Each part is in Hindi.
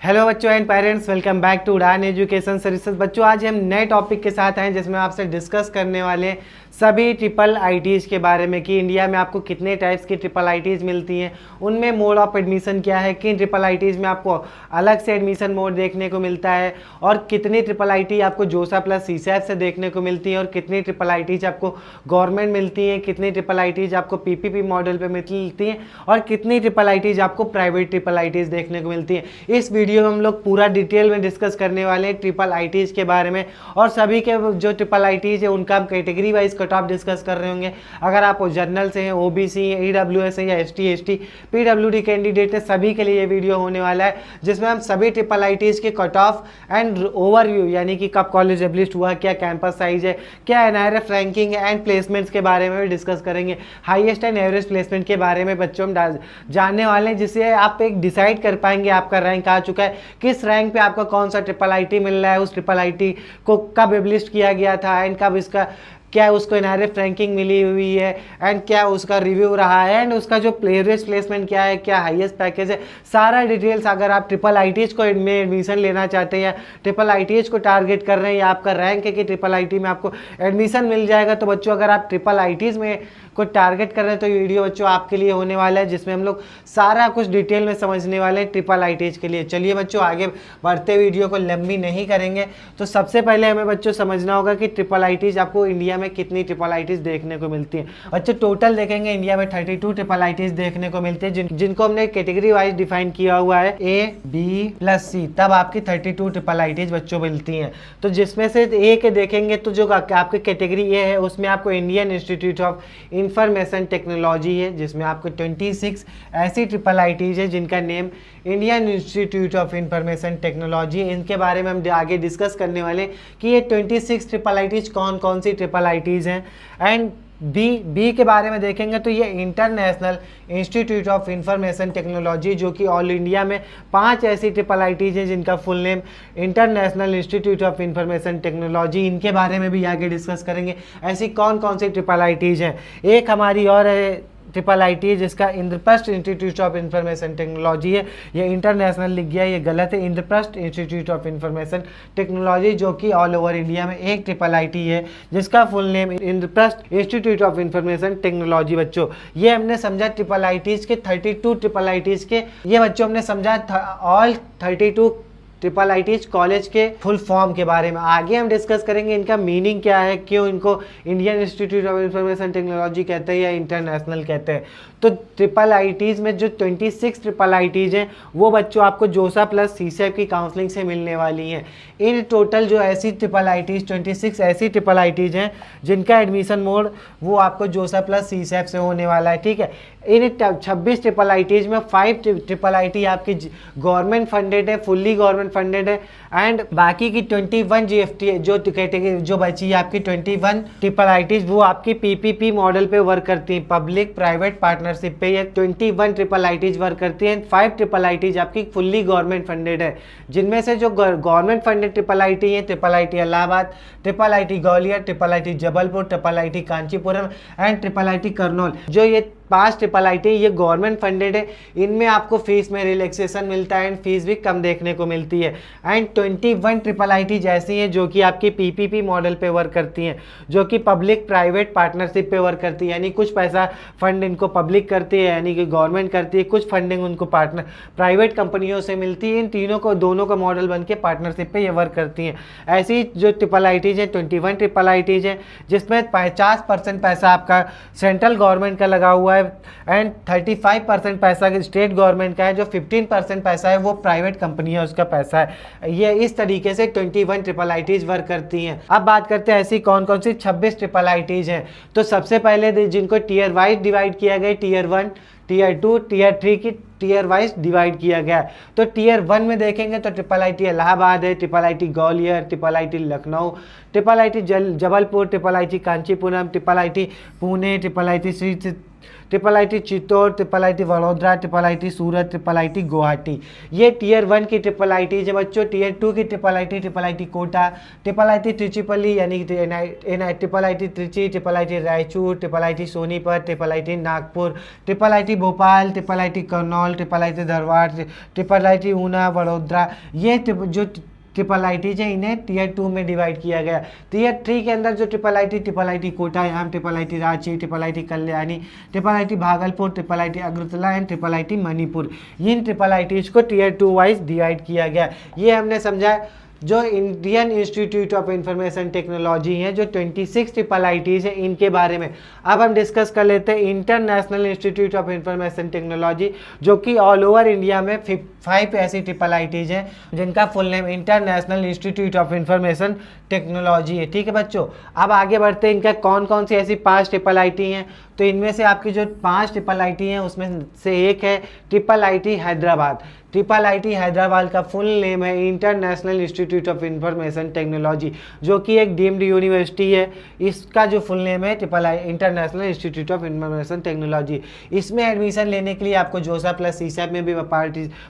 हेलो बच्चों and parents, welcome back to Udaan education services. बच्चों आज हम नए टॉपिक के साथ आए जिसमें आपसे डिस्कस करने वाले सभी ट्रिपल आईटीज़ के बारे में कि इंडिया में आपको कितने टाइप्स की ट्रिपल आईटीज़ मिलती हैं, उनमें मोड ऑफ एडमिशन क्या है, किन ट्रिपल आईटीज़ में आपको अलग से एडमिशन मोड देखने को मिलता है और कितनी ट्रिपल आईटी आपको जोसा प्लस सीसैप से देखने को मिलती है और कितनी ट्रिपल आईटीज़ आपको गवर्नमेंट मिलती हैं, कितनी ट्रिपल आईटीज़ आपको पीपीपी मॉडल पर मिलती हैं और कितनी ट्रिपल आईटीज़ आपको प्राइवेट ट्रिपल आईटीज़ देखने को मिलती हैं। इस वीडियो में हम लोग पूरा डिटेल में डिस्कस करने वाले हैं ट्रिपल आईटीज़ के बारे में और सभी के जो ट्रिपल आईटीज़ है उनका हम category wise cut off discuss कर रहे होंगे। अगर आप जनरल से हैं, ओबीसी हैं, ईडब्ल्यूएस हैं या एसटी पीडब्ल्यूडी कैंडिडेट है, सभी के लिए ये वीडियो होने वाला है जिसमें हम सभी ट्रिपल आईटीज़ के कट ऑफ एंड ओवरव्यू यानी कि कब कॉलेज एस्टैब्लिश्ड हुआ, क्या कैंपस साइज है, क्या एनआरएफ रैंकिंग है एंड प्लेसमेंट्स के बारे में भी डिस्कस करेंगे। हाईएस्ट एंड एवरेज प्लेसमेंट के बारे में बच्चों हम जानने वाले हैं जिससे आप एक डिसाइड कर पाएंगे आपका रैंक आ चुका है, किस रैंक पे आपका कौन सा ट्रिपल आईटी मिल रहा है, उस ट्रिपल आईटी को कब एब्लिस्ट किया गया था एंड कब इसका क्या उसको एनआरएफ रैंकिंग मिली हुई है एंड क्या उसका रिव्यू रहा है एंड उसका जो एवरेज प्लेसमेंट क्या है, क्या हाईएस्ट पैकेज है, सारा डिटेल्स। अगर आप ट्रिपल आईटीज़ को में एडमिशन लेना चाहते हैं या ट्रिपल आईटीज़ को टारगेट कर रहे हैं या आपका रैंक है कि ट्रिपल आईटी में आपको एडमिशन मिल जाएगा, तो बच्चों अगर आप ट्रिपल आईटीज़ में को टारगेट कर रहे हैं तो ये वीडियो बच्चों आपके लिए होने वाला है जिसमें हम लोग सारा कुछ डिटेल में समझने वाले हैं ट्रिपल आईटीज़ के लिए। चलिए बच्चों आगे बढ़ते वीडियो को लंबी नहीं करेंगे। तो सबसे पहले हमें बच्चों समझना होगा कि ट्रिपल आईटीज़ आपको इंडिया में कितनी ट्रिपल आईटीज़ देखने को मिलती हैं। बच्चों टोटल देखेंगे इंडिया में 32 ट्रिपल आईटीज़ देखने को मिलती है जिनको हमने कैटेगरी वाइज डिफाइन किया हुआ है ए बी प्लस सी, तब आपकी 32 ट्रिपल आईटीज़ बच्चों मिलती हैं। तो जिसमें से ए के देखेंगे तो जो आपकी कैटेगरी ए है उसमें आपको Indian institute of information technology है जिसमें आपको 26 ऐसी ट्रिपल आईटीज़ है जिनका name Indian institute of information technology. इनके बारे में हम आगे डिस्कस करने वाले हैं कि ये 26 ट्रिपल आईटीज़ कौन कौन सी ट्रिपल आईटीज़ हैं। एंड बी के बारे में देखेंगे तो ये international institute of information technology जो कि ऑल इंडिया में 5 ऐसी ट्रिपल आईटीज़ हैं जिनका full name international institute of information technology. इनके बारे में भी आगे डिस्कस करेंगे ऐसी कौन कौन सी ट्रिपल आईटीज़ हैं। एक हमारी और है ट्रिपल आईटी है जिसका Indraprastha institute of information technology है। ये इंटरनेशनल लिख गया, ये गलत है। Indraprastha institute of information technology जो कि ऑल ओवर इंडिया में एक ट्रिपल आईटी है जिसका full name Indraprastha institute of information technology. बच्चों ये हमने समझा ट्रिपल आईटीज़ के 32 ट्रिपल आईटीज़ के, ये बच्चों हमने समझा ऑल 32 ट्रिपल आईटीज़ कॉलेज के फुल फॉर्म के बारे में। आगे हम डिस्कस करेंगे इनका मीनिंग क्या है, क्यों इनको Indian institute of information technology कहते हैं या इंटरनेशनल कहते हैं। तो ट्रिपल आईटीज़ में जो 26 ट्रिपल आईटीज़ हैं वो बच्चों आपको जोसा प्लस सीसैप की काउंसलिंग से मिलने वाली हैं। इन टोटल जो ऐसी ट्रिपल आईटीज़ 26 ऐसी ट्रिपल आईटीज़ हैं जिनका एडमिशन मोड वो आपको जोसा प्लस सीसैप से होने वाला है, ठीक है। इन 26 ट्रिपल आईटीज़ में 5 ट्रिपल आईटी आपकी गवर्नमेंट फंडेड है, फुल्ली गवर्नमेंट फंडेड है एंड बाकी की 21 जीएफटी जो कैटेगरी जो बची है आपकी 21 ट्रिपल आईटीज़ वो आपकी पीपीपी मॉडल पे वर्क करती हैं, पब्लिक प्राइवेट पार्टनरशिप पे ये 21 ट्रिपल आईटीज़ वर्क करती हैं। 5 ट्रिपल आईटीज़ आपकी फुल्ली गवर्नमेंट फंडेड है जिनमें से जो गवर्नमेंट फंडेड ट्रिपल आईटी है triple IT Allahabad, triple IT Gwalior, triple IT Jabalpur, triple IT Kanchipuram and triple IT Kurnool. जो ये 5 ट्रिपल आईटी ये गवर्नमेंट फंडेड है, इनमें आपको फीस में रिलैक्सेशन मिलता है एंड फीस भी कम देखने को मिलती है। एंड 21 ट्रिपल आईटी जैसी हैं जो कि आपकी पीपीपी मॉडल पे वर्क करती हैं, जो कि पब्लिक प्राइवेट पार्टनरशिप पे वर्क करती है, यानी कुछ पैसा फंड इनको पब्लिक करती है यानी कि गवर्नमेंट करती है, कुछ फंडिंग उनको पार्टनर प्राइवेट कंपनियों से मिलती है। इन तीनों को दोनों का मॉडल बन के पार्टनरशिप पे ये वर्क करती हैं। ऐसी जो ट्रिपल आईटीज़ हैं 21 ट्रिपल आईटीज़ हैं जिसमें 50% पैसा आपका सेंट्रल गवर्नमेंट का लगा हुआ है एंड 35% पैसा स्टेट गवर्नमेंट का है, जो 15% पैसा है वो प्राइवेट कंपनी है उसका पैसा है। ये इस तरीके से 21 ट्रिपल आईटीज़ वर्क करती हैं। अब बात करते हैं ऐसी कौन कौन सी 26 ट्रिपल आईटीज़ हैं। तो सबसे पहले जिनको टीयर वाइज डिवाइड किया गया, टीयर 1, टीयर 2, टीयर 3 की टीयर वाइज डिवाइड किया गया है। तो टीयर 1 में देखेंगे तो ट्रिपल आईटी इलाहाबाद है, triple IT Gwalior, triple IT Lucknow, triple IT Jabalpur, triple IT Kanchipuram, triple IT Pune, triple IT triple IT Chittor, triple IT Vadodara, triple IT Surat, triple IT Guwahati. ये टियर 1 की ट्रिपल आईटी है बच्चों। टियर 2 की triple IT Kota, triple IT Trichipalli यानी कि triple IT Trichy, triple IT Raichur, triple IT Sonipat, triple IT Nagpur, triple IT Bhopal, triple IT Kurnool, triple IT Dharwad, triple IT Una, Vadodara. ये जो ट्रिपल आईटीज है इन्हें टियर 2 में डिवाइड किया गया। टियर 3 के अंदर जो ट्रिपल आईटी कोटा, यहाँ triple IT Ranchi, triple IT Kalyani, triple IT Bhagalpur, triple IT Agartala and triple IT Manipur, in triple ITs को टियर 2 वाइज डिवाइड किया गया। ये हमने समझा। जो Indian institute of information technology है, जो 26 ट्रिपल आईटीज है, इनके बारे में अब हम डिस्कस कर लेते हैं। International institute of information technology, जो कि ऑल ओवर इंडिया में 5 ऐसी ट्रिपल आईटीज हैं जिनका full name international institute of information technology है। ठीक है बच्चों, अब आगे बढ़ते हैं। इनका कौन कौन सी ऐसी 5 ट्रिपल आईटी हैं? तो इनमें से आपकी जो 5 ट्रिपल आईटी हैं उसमें से एक है triple IT Hyderabad. Triple IT Hyderabad का फुल नेम है international institute of information technology, जो कि एक डीम्ड यूनिवर्सिटी है। इसका जो फुल नेम है international institute of information technology. इसमें एडमिशन लेने के लिए आपको जोसा प्लस सीसैप में भी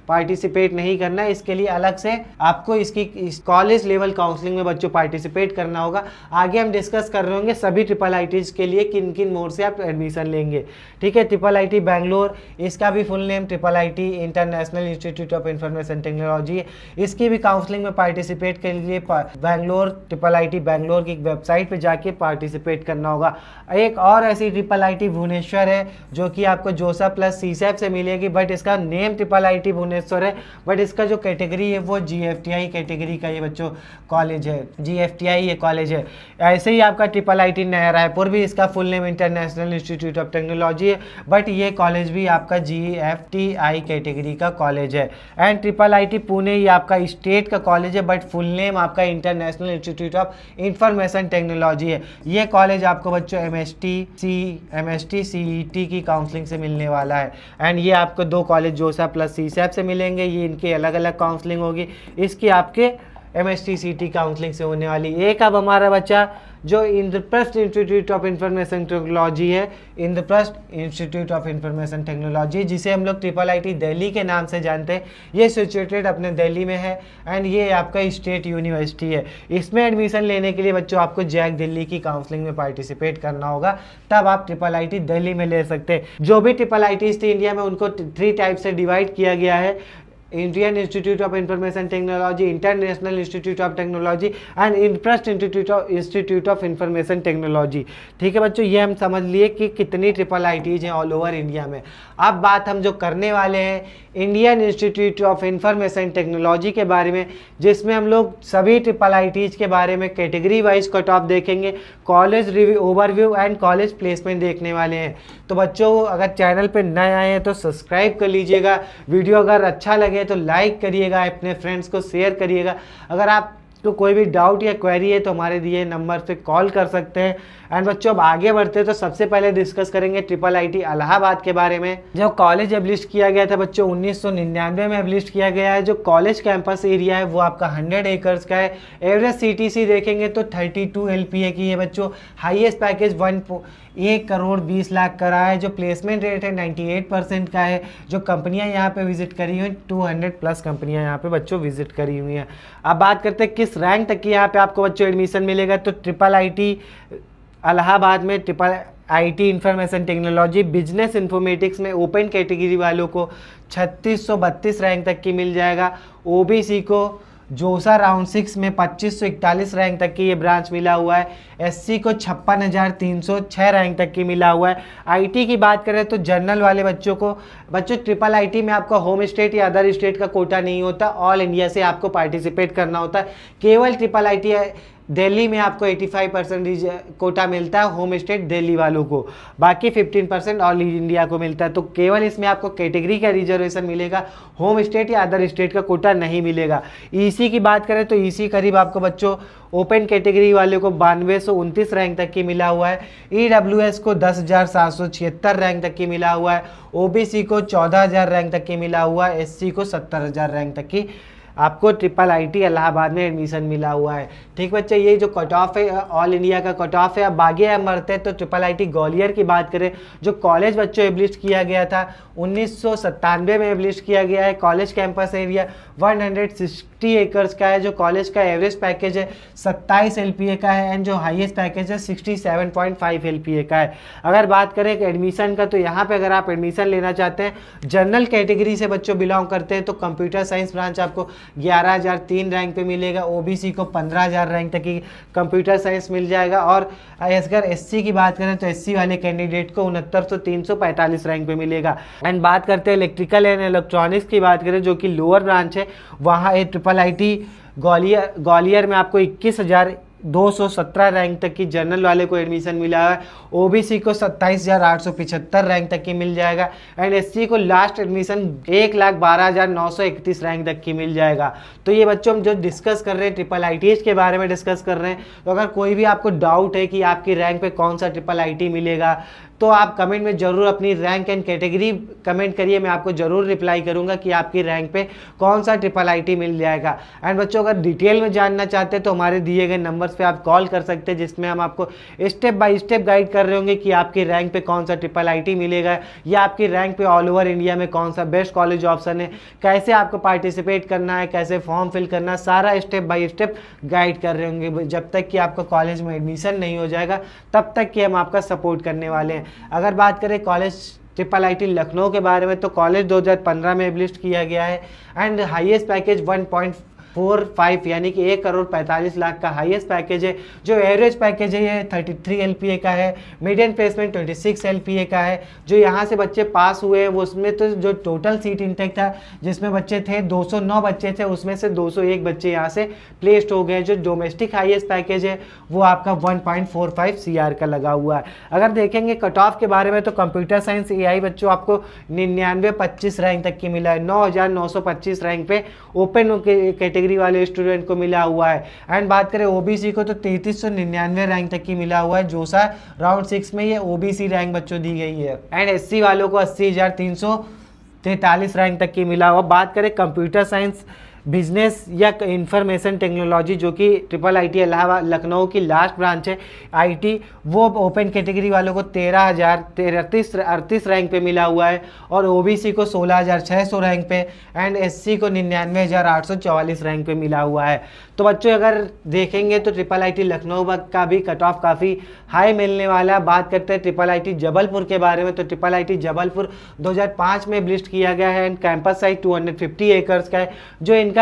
पार्टिसिपेट नहीं करना है। इसके लिए अलग से आपको इस कॉलेज लेवल काउंसलिंग में बच्चों पार्टिसिपेट करना होगा। आगे हम डिस्कस कर रहे होंगे सभी ट्रिपल आईटीज के लिए किन किन मोड से आप एडमिशन लेंगे। ठीक है, ट्रिपल आईटी बैंगलोर, इसका भी full name triple IT international institute of information technology है। इसकी भी काउंसलिंग में पार्टिसिपेट के लिए बैंगलोर ट्रिपल आईटी बैंगलोर की वेबसाइट पे जाके पार्टिसिपेट करना होगा। एक और ऐसी ट्रिपल आईटी भुवनेश्वर है, जो कि आपको जोसा प्लस सीसैप से मिलेगी, बट इसका नेम ट्रिपल आईटी भुवनेश्वर है, बट इसका जो कैटेगरी है वो जीएफटीआई कैटेगरी का ये बच्चों कॉलेज है, जीएफटीआई ये कॉलेज है। ऐसे ही आपका ट्रिपल आईटी नया रायपुर भी, इसका full name international institute of technology है, बट ये कॉलेज भी आपका जीएफटीआई कैटेगरी का कॉलेज है। एंड ट्रिपल आईटी पुणे ये आपका स्टेट का कॉलेज है, बट फुल नेम आपका international institute of information technology है। ये कॉलेज आपको बच्चों एमएसटी सीईटी की काउंसलिंग से मिलने वाला है। एंड ये आपको 2 कॉलेज जोसा प्लस सीसैप से मिलेंगे, ये इनके अलग अलग काउंसलिंग होगी, इसकी आपके एमएसटी सीईटी काउंसलिंग से होने वाली। एक अब हमारा बच्चा जो Indraprastha institute of information technology है, Indraprastha institute of information technology, जिसे हम लोग ट्रिपल आईटी दिल्ली के नाम से जानते हैं, ये सिचुएटेड अपने दिल्ली में है एंड ये आपका स्टेट यूनिवर्सिटी है। इसमें एडमिशन लेने के लिए बच्चों आपको जैक दिल्ली की काउंसलिंग में पार्टिसिपेट करना होगा, तब आप ट्रिपल आईटी दिल्ली में ले सकते हैं। जो भी ट्रिपल आईटीज थी इंडिया में उनको 3 टाइप से डिवाइड किया गया है, Indian institute of information technology, international institute of technology and interest institute of information technology. ठीक है बच्चों, ये हम समझ लिए कि कितनी ट्रिपल आईटीज हैं ऑल ओवर इंडिया में। अब बात हम जो करने वाले हैं Indian institute of information technology के बारे में, जिसमें हम लोग सभी ट्रिपल आईटीज के बारे में कैटेगरी वाइज कट ऑफ देखेंगे, college review overview and college placement देखने वाले हैं। तो बच्चों अगर चैनल पे नए आए हैं तो सब्सक्राइब कर लीजिएगा, वीडियो अगर अच्छा लगे तो लाइक करिएगा, अपने फ्रेंड्स को शेयर करिएगा। अगर आप तो कोई भी डाउट या क्वेरी है तो हमारे दिए नंबर पे कॉल कर सकते हैं। एंड बच्चों अब आगे बढ़ते हैं तो सबसे पहले डिस्कस करेंगे ट्रिपल आईटी इलाहाबाद के बारे में। जो कॉलेज एब्लिश किया गया था बच्चों 1999 में एब्लिश किया गया है। जो कॉलेज कैंपस एरिया है वो आपका 100 एकर्स का है। एवरेज सीटीसी देखेंगे तो 32 LPA की है बच्चों। हाईएस्ट पैकेज 1 करोड़ 20 लाख का रहा है। जो प्लेसमेंट रेट है 98% का है। जो कंपनियां यहाँ पे विजिट करी हुई हैं 200+ कंपनियां यहाँ पे बच्चों विजिट करी हुई हैं। अब बात करते हैं किस रैंक तक की यहाँ पे आपको बच्चों एडमिशन मिलेगा। तो ट्रिपल आईटी इलाहाबाद में triple IT information technology business informatics में ओपन कैटेगरी वालों को 3632 रैंक तक की मिल जाएगा। ओबीसी को जोसा राउंड 6 में 2541 रैंक तक की ये ब्रांच मिला हुआ है। एससी को 56,306 रैंक तक की मिला हुआ है। आईटी की बात करें तो जनरल वाले बच्चों को ट्रिपल आईटी में आपका होम स्टेट या अदर स्टेट का कोटा नहीं होता, ऑल इंडिया से आपको पार्टिसिपेट करना होता है। केवल ट्रिपल आईटी दिल्ली में आपको 85% कोटा मिलता है होम स्टेट दिल्ली वालों को, बाकी 15% ऑल इंडिया को मिलता है। तो केवल इसमें आपको कैटेगरी का रिजर्वेशन मिलेगा, होम स्टेट या अदर स्टेट का कोटा नहीं मिलेगा। ईसी की बात करें तो ईसी करीब आपको बच्चों ओपन कैटेगरी वाले को 9229 रैंक तक की मिला हुआ है। ईडब्ल्यूएस को 10,776 रैंक तक की मिला हुआ है। ओबीसी को 14,000 रैंक तक की मिला हुआ है। एससी को 70,000 रैंक तक की आपको ट्रिपल आईटी इलाहाबाद में एडमिशन मिला हुआ है। ठीक बच्चे, ये जो कट ऑफ है ऑल इंडिया का कट ऑफ है। अब आगे हम बढ़ते हैं तो ट्रिपल आईटी ग्वालियर की बात करें, जो कॉलेज बच्चों एब्लिश किया गया था 1997 में एब्लिश किया गया है। कॉलेज कैंपस एरिया 160 एकर्स का है। जो कॉलेज का एवरेज पैकेज है 27 LPA का है एंड जो हाईएस्ट पैकेज है 67.5 LPA का है। अगर बात करें एडमिशन का, तो यहाँ पे अगर आप एडमिशन लेना चाहते हैं जनरल कैटेगरी से बच्चों बिलोंग करते हैं तो कंप्यूटर साइंस ब्रांच आपको 11,003 रैंक पे मिलेगा। ओबीसी को 15,000 रैंक तक की कंप्यूटर साइंस मिल जाएगा। और अगर एससी की बात करें तो एससी वाले कैंडिडेट को 69,345 रैंक पे मिलेगा। एंड बात करते हैं इलेक्ट्रिकल एंड इलेक्ट्रॉनिक्स की बात करें, जो कि लोअर ब्रांच है, वहाँ एक ट्रिपल आईटी ग्वालियर में आपको 21,217 रैंक तक की जनरल वाले को एडमिशन मिला है। ओबीसी को 27,875 रैंक तक की मिल जाएगा एंड एससी को लास्ट एडमिशन 1,12,931 रैंक तक की मिल जाएगा। तो ये बच्चों हम जो डिस्कस कर रहे हैं ट्रिपल आईटीज के बारे में डिस्कस कर रहे हैं। तो अगर कोई भी आपको डाउट है कि आपकी रैंक पे कौन सा ट्रिपल आईटी मिलेगा, तो आप कमेंट में जरूर अपनी रैंक एंड कैटेगरी कमेंट करिए, मैं आपको जरूर रिप्लाई करूंगा कि आपकी रैंक पे कौन सा ट्रिपल आईटी मिल जाएगा। एंड बच्चों अगर डिटेल में जानना चाहते हैं तो हमारे दिए गए नंबर्स पे आप कॉल कर सकते हैं, जिसमें हम आपको स्टेप बाय स्टेप गाइड कर रहे होंगे कि आपकी रैंक पे कौन सा ट्रिपल आईटी मिलेगा या आपकी रैंक पे ऑल ओवर इंडिया में कौन सा बेस्ट कॉलेज ऑप्शन है, कैसे आपको पार्टिसिपेट करना है, कैसे फॉर्म फिल करना है, सारा स्टेप बाय स्टेप गाइड कर रहे होंगे। जब तक कि आपका कॉलेज में एडमिशन नहीं हो जाएगा तब तक कि हम आपका सपोर्ट करने वाले हैं। अगर बात करें कॉलेज ट्रिपल आईटी लखनऊ के बारे में, तो कॉलेज 2015 में एब्लिश किया गया है एंड हाईएस्ट पैकेज 1.45 यानी कि 1,45,00,000 का हाईएस्ट पैकेज है। जो एवरेज पैकेज है ये 33 LPA का है। मीडियन प्लेसमेंट 26 LPA का है। जो यहाँ से बच्चे पास हुए हैं वो उसमें तो जो टोटल सीट इंटेक था जिसमें बच्चे थे 209 बच्चे थे, उसमें से 201 बच्चे यहाँ से प्लेस्ड हो गए। जो डोमेस्टिक हाईएस्ट पैकेज है वो आपका 1.45 CR का लगा हुआ है। अगर देखेंगे कट ऑफ के बारे में तो कंप्यूटर साइंस AI बच्चों आपको 9925 रैंक तक की मिला है। 9,925 रैंक पे ओपन कैटेगरी वाले स्टूडेंट को मिला हुआ है। एंड बात करें ओबीसी को तो 3399 रैंक तक की मिला हुआ है। जोसा राउंड 6 में ये ओबीसी रैंक बच्चों दी गई है। एंड एससी वालों को 80,343 रैंक तक की मिला हुआ। बात करें कंप्यूटर साइंस बिजनेस या इंफॉर्मेशन टेक्नोलॉजी, जो कि ट्रिपल आईटी इलाहाबाद लखनऊ की लास्ट ब्रांच है आईटी, वो ओपन कैटेगरी वालों को 13,038 रैंक पे मिला हुआ है और ओबीसी को 16,600 रैंक पे एंड एससी को 99,844 रैंक पे मिला हुआ है। तो बच्चों अगर देखेंगे तो ट्रिपल आईटी लखनऊ का भी कट ऑफ काफ़ी हाई मिलने वाला है। बात करते हैं ट्रिपल आईटी जबलपुर के बारे में, तो ट्रिपल आईटी जबलपुर 2005 में लिस्ट किया गया है एंड कैंपस साइज 250 एकर्स का है। जो इनका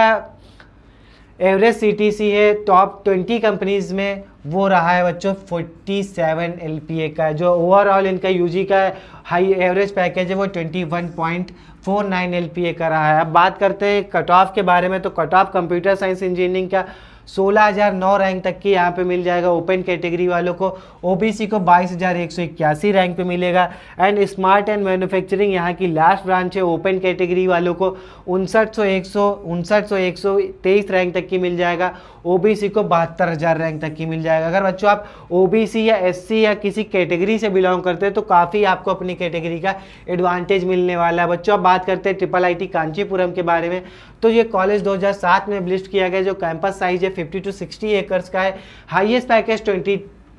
एवरेज सीटीसी है टॉप 20 कंपनीज में वो रहा है बच्चों 47 LPA का है। जो ओवरऑल इनका यूजी का हाई एवरेज पैकेज है वो 21.49 LPA का रहा है। अब बात करते हैं कट ऑफ के बारे में, तो cut off computer science engineering का 16,009 रैंक तक की यहाँ पे मिल जाएगा ओपन कैटेगरी वालों को। ओबीसी को 22,181 रैंक पे मिलेगा एंड स्मार्ट एंड मैन्युफैक्चरिंग यहाँ की लास्ट ब्रांच है, ओपन कैटेगरी वालों को 59,123 रैंक तक की मिल जाएगा। ओबीसी को 72,000 रैंक तक की मिल जाएगा। अगर बच्चों आप ओबीसी या एससी या किसी कैटेगरी से बिलोंग करते हैं तो काफ़ी आपको अपनी कैटेगरी का एडवांटेज मिलने वाला है। बच्चों अब बात करते हैं ट्रिपल आईटी कांचीपुरम के बारे में, तो ये कॉलेज 2007 में लिस्ट किया गया। जो कैंपस साइज है 50 to 60 एकर्स का है। हाईएस्ट पैकेज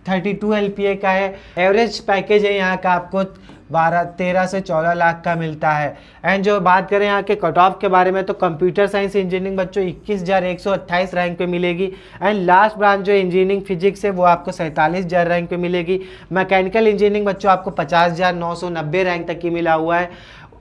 32 LPA का है। एवरेज पैकेज है यहाँ का आपको 13 से 14 लाख का मिलता है। एंड जो बात करें यहाँ के कट ऑफ के बारे में, तो कंप्यूटर साइंस इंजीनियरिंग बच्चों 21,128 रैंक पे मिलेगी एंड लास्ट ब्रांच जो इंजीनियरिंग फिजिक्स है वो आपको 47,000 रैंक पे मिलेगी। मैकेनिकल इंजीनियरिंग बच्चों आपको 50,990 रैंक तक की मिला हुआ है।